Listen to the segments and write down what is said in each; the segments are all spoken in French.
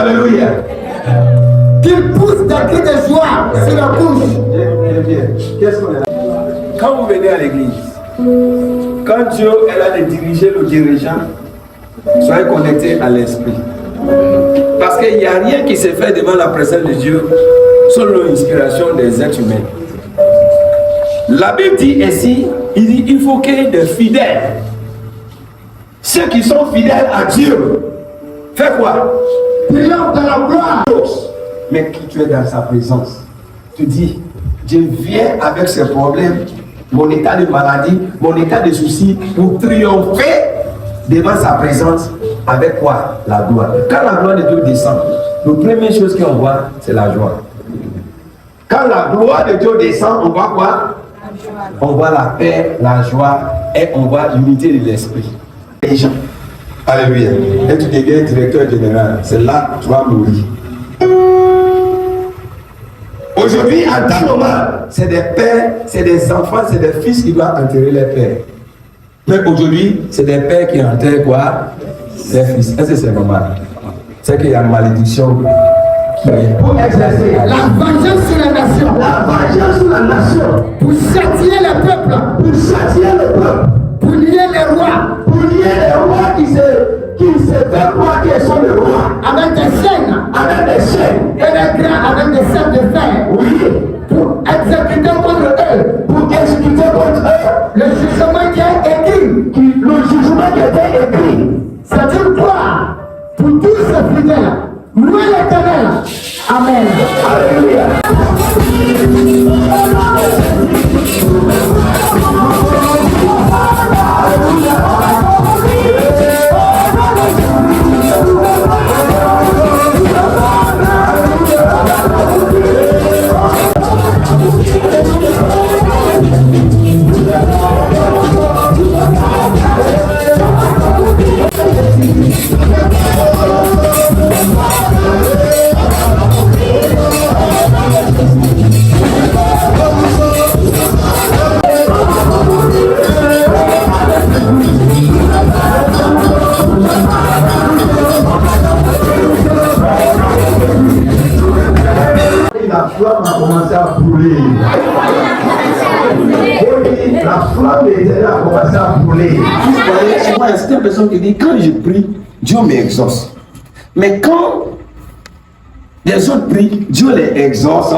Alléluia. Qu'il pousse des cris de joie sur la bouche. Qu'est-ce qu'on a? Quand vous venez à l'église, quand Dieu est là de diriger le dirigeant, soyez connectés à l'esprit. Parce qu'il n'y a rien qui se fait devant la présence de Dieu selon l'inspiration des êtres humains. La Bible dit ainsi, il dit il faut qu'il y ait des fidèles. Ceux qui sont fidèles à Dieu, fais quoi? Triomphe dans la gloire. Mais qui tu es dans sa présence, tu dis, je viens avec ces problèmes, mon état de maladie, mon état de souci, pour triompher devant sa présence. Avec quoi? La gloire. Quand la gloire de Dieu descend, la première chose qu'on voit, c'est la joie. Quand la gloire de Dieu descend, on voit quoi? On voit la paix, la joie, et on voit l'unité de l'esprit. Les gens. Alléluia. Et tu deviens directeur général, c'est là que tu vas mourir. Aujourd'hui, à tout moment, c'est des pères, c'est des enfants, c'est des fils qui doivent enterrer les pères. Mais aujourd'hui, c'est des pères qui enterrent quoi? Les fils. Est-ce que c'est normal? C'est qu'il y a une malédiction qui est pour exercer la vengeance sur la nation. La vengeance sur la nation. Pour châtier le peuple. Pour châtier le peuple. Pour lier les rois. Pour lier les rois qui se fait croire qu'ils sont les rois. Avec des chaînes. Avec des chaînes. Et des grands avec des serres de fer. Oui. Pour exécuter contre eux. Pour exécuter contre eux. Le jugement qui est écrit. Le jugement qui était écrit. C'est une gloire pour tous ces fidèles. Louez l'Éternel. Amen. Alléluia. La flamme a commencé à brûler. La flamme de l'Éternel a commencé à brûler. Souvent, il y a certaines personnes qui disent quand je prie, Dieu m'exauce. Mais quand les autres prient, Dieu les exauce.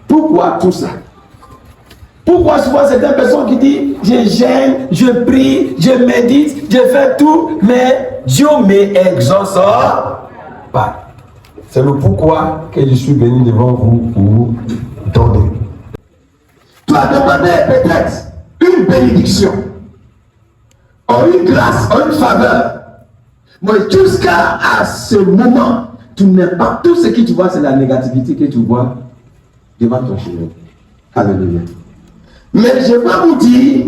Pourquoi tout ça? Pourquoi souvent certaines personnes qui disent je gêne, je prie, je médite, je fais tout, mais Dieu m'exauce pas. C'est le pourquoi que je suis venu devant vous pour vous donner. Tu as demandé peut-être une bénédiction, une grâce, une faveur. Mais jusqu'à ce moment, tu n'aimes pas. Tout ce que tu vois, c'est la négativité que tu vois devant ton chemin. Alléluia. Mais je vais vous dire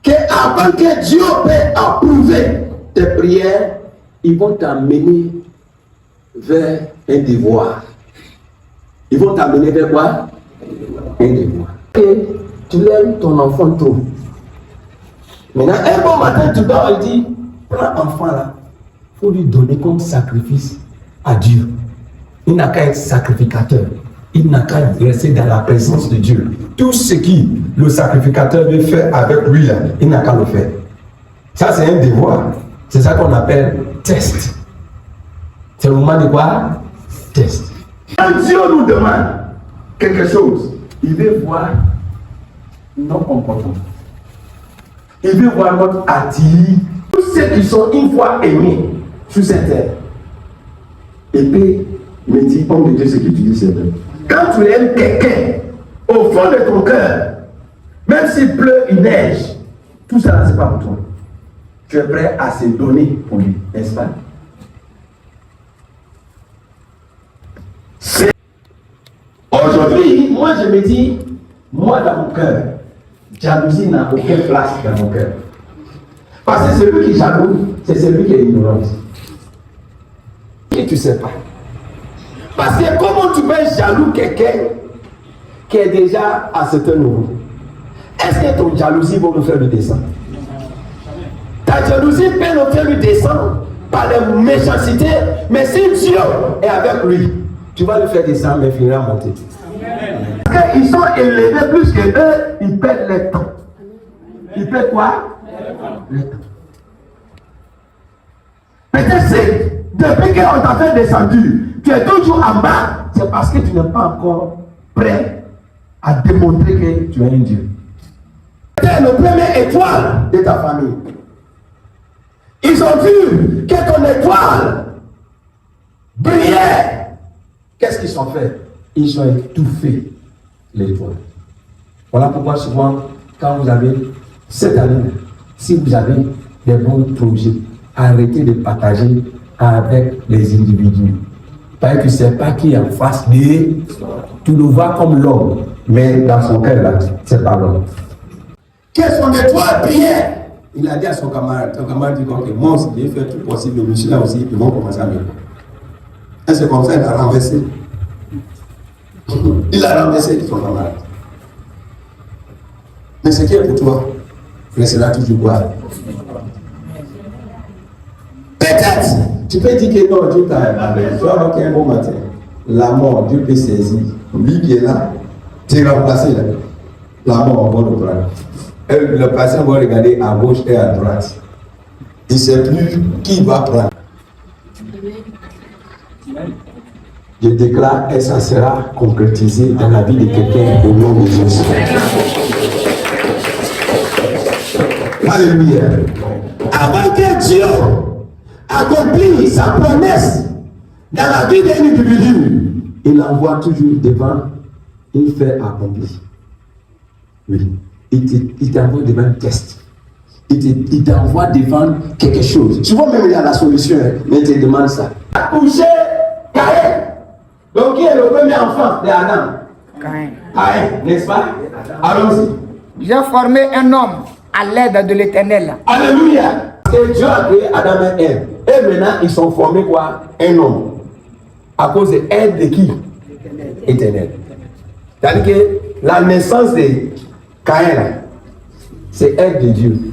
qu'avant que Dieu puisse approuver tes prières, ils vont t'amener vers un devoir. Ils vont t'amener vers quoi? Un devoir. Et tu l'aimes ton enfant trop. Maintenant, un bon matin, tu dors et dis, prends l'enfant là, il faut lui donner comme sacrifice à Dieu. Il n'a qu'à être sacrificateur. Il n'a qu'à rester dans la présence de Dieu. Tout ce qui le sacrificateur veut faire avec lui là, il n'a qu'à le faire. Ça, c'est un devoir. C'est ça qu'on appelle test. C'est le moment de quoi? Test. Quand Dieu nous demande quelque chose, il veut voir nos comportements. Il veut voir notre attitude. Tous ceux qui sont une fois aimés sur cette terre. Et puis, il me dit, homme de Dieu, ce que tu dis, c'est vrai. Quand tu aimes quelqu'un, au fond de ton cœur, même s'il pleut, il neige, tout ça, c'est pas pour toi. Tu es prêt à se donner pour lui, n'est-ce pas? Aujourd'hui, moi je me dis, moi dans mon cœur, jalousie n'a aucune place dans mon cœur. Parce que celui qui jalouse, c'est celui qui est ignorant. Et tu ne sais pas. Parce que comment tu peux jaloux quelqu'un qui est déjà à ce niveau? Est-ce que ton jalousie va nous faire le descendre? Ta jalousie peut nous faire le descendre par les méchancetés, mais si Dieu est avec lui, tu vas lui faire descendre, mais il finira à monter. Parce qu'ils sont élevés plus que eux, ils perdent le temps. Ils perdent quoi? Le temps. Peut-être c'est depuis qu'on t'a fait descendu, tu es toujours en bas, c'est parce que tu n'es pas encore prêt à démontrer que tu es un Dieu. Tu es le premier étoile de ta famille. Ils ont vu que ton étoile brillait. Qu'est-ce qu'ils ont fait? Ils ont étouffé l'étoile. Voilà pourquoi souvent, quand vous avez cette année, si vous avez des bons projets, arrêtez de partager avec les individus. Parce que tu ne sais pas qui est en face de. Tu le vois comme l'homme, mais dans son cœur, là, c'est pas l'homme. Que son étoile brillait. Il a dit à son camarade dit que moi aussi, j'ai fait tout possible, mais celui-là aussi, ils vont commencer à me voir. Et c'est comme ça qu'il a renversé. Il a renversé son camarade. Mais ce qui est pour toi, restera toujours quoi? Peut-être, tu peux dire que non, Dieu t'a aimé. Tu vas voir qu'un bon matin, la mort, Dieu peut saisir. Lui qui est là, tu es remplacé là. La mort, on va le prendre. Le patient va regarder à gauche et à droite. Il ne sait plus qui va prendre. Je déclare et ça sera concrétisé dans la vie de quelqu'un au nom de Jésus. Alléluia. Avant que Dieu accomplisse sa promesse dans la vie d'un individu, il envoie toujours devant un fait accompli. Oui. Il t'envoie devant un test. Il t'envoie devant quelque chose. Souvent même il y a la solution, mais il te demande ça. Coucher Caïn. Donc qui est le premier enfant d'Adam? Caïn, n'est-ce pas? Allons-y. J'ai formé un homme à l'aide de l'Éternel. Alléluia. Et Dieu a créé Adam et Ève. Et maintenant ils sont formés quoi? Un homme. À cause de l'aide de qui? Éternel. C'est-à-dire que la naissance de Caïn, c'est aide de Dieu.